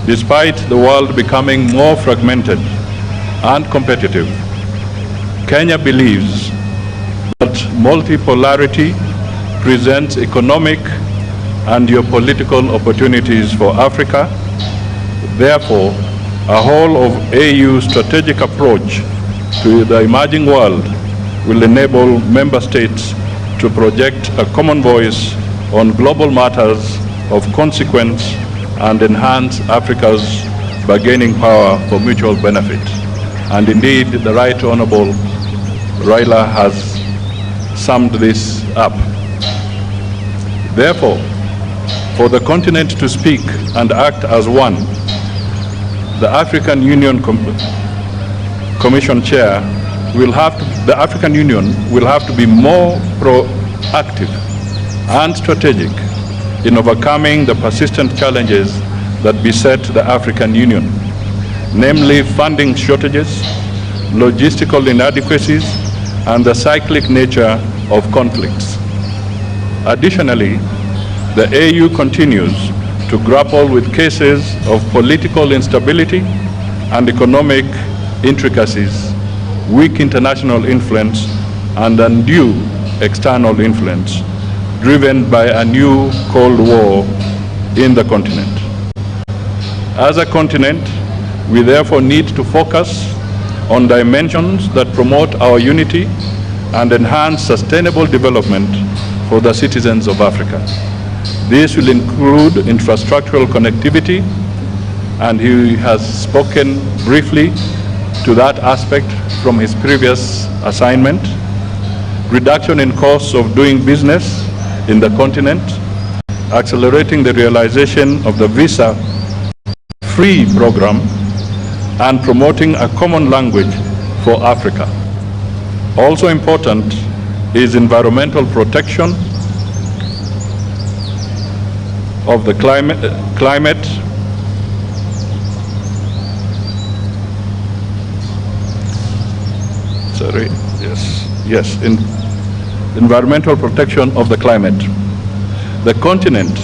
Despite the world becoming more fragmented and competitive, Kenya believes that multipolarity presents economic and geopolitical opportunities for Africa. Therefore, a whole of AU strategic approach to the emerging world will enable member states to project a common voice on global matters of consequence and enhance Africa's bargaining power for mutual benefit. And indeed, the Right Honorable Raila has summed this up. Therefore, for the continent to speak and act as one, the African Union Commission Chair the African Union will have to be more proactive and strategic in overcoming the persistent challenges that beset the African Union, namely funding shortages, logistical inadequacies, and the cyclic nature of conflicts. Additionally, the AU continues to grapple with cases of political instability and economic intricacies, weak international influence, and undue external influence, driven by a new Cold War in the continent. As a continent, we therefore need to focus on dimensions that promote our unity and enhance sustainable development for the citizens of Africa. This will include infrastructural connectivity, and he has spoken briefly to that aspect from his previous assignment, reduction in costs of doing business in the continent, accelerating the realization of the visa-free program, and promoting a common language for Africa. Also important is environmental protection of the climate, environmental protection of the climate. The continent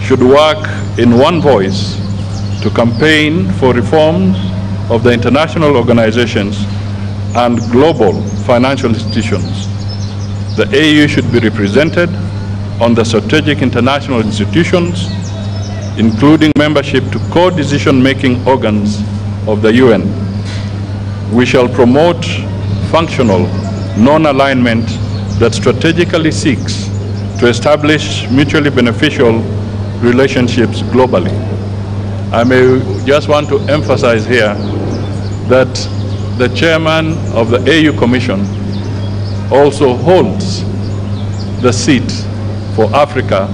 should work in one voice to campaign for reforms of the international organizations and global financial institutions. The AU should be represented on the strategic international institutions, including membership to co-decision-making organs of the UN. We shall promote functional non-alignment that strategically seeks to establish mutually beneficial relationships globally. I may just want to emphasize here that the chairman of the AU Commission also holds the seat for Africa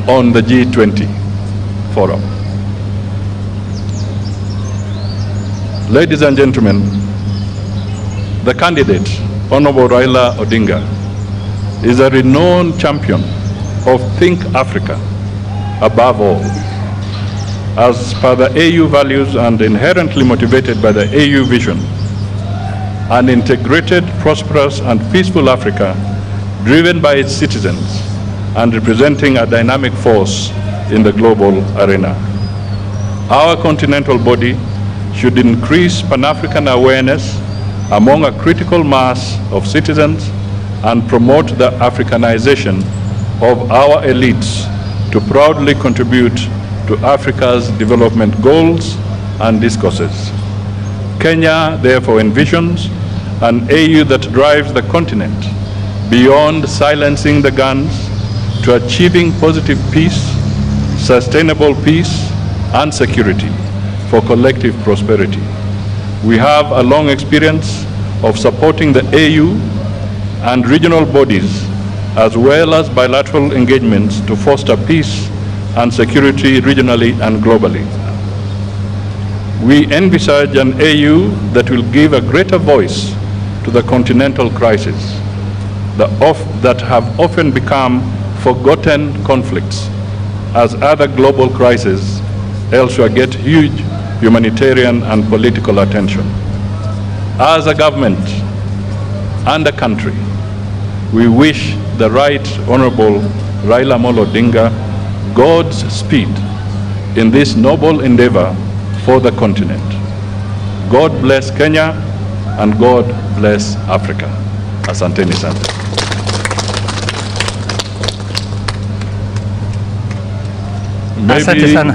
on the G20 forum. Ladies and gentlemen, the candidate, Honorable Raila Odinga, is a renowned champion of Think Africa above all. As per the AU values and inherently motivated by the AU vision, an integrated, prosperous, and peaceful Africa driven by its citizens and representing a dynamic force in the global arena. Our continental body should increase Pan-African awareness among a critical mass of citizens and promote the Africanization of our elites to proudly contribute to Africa's development goals and discourses. Kenya therefore envisions an AU that drives the continent beyond silencing the guns to achieving positive peace, sustainable peace, and security for collective prosperity. We have a long experience of supporting the AU and regional bodies, as well as bilateral engagements to foster peace and security regionally and globally. We envisage an AU that will give a greater voice to the continental crisis that have often become forgotten conflicts, as other global crises elsewhere get huge humanitarian and political attention. As a government and a country, we wish the Right Honorable Raila Odinga God's speed in this noble endeavor for the continent. God bless Kenya and God bless Africa. Asanteni sana. Asante Maybe sana.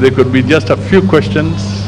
there could be just a few questions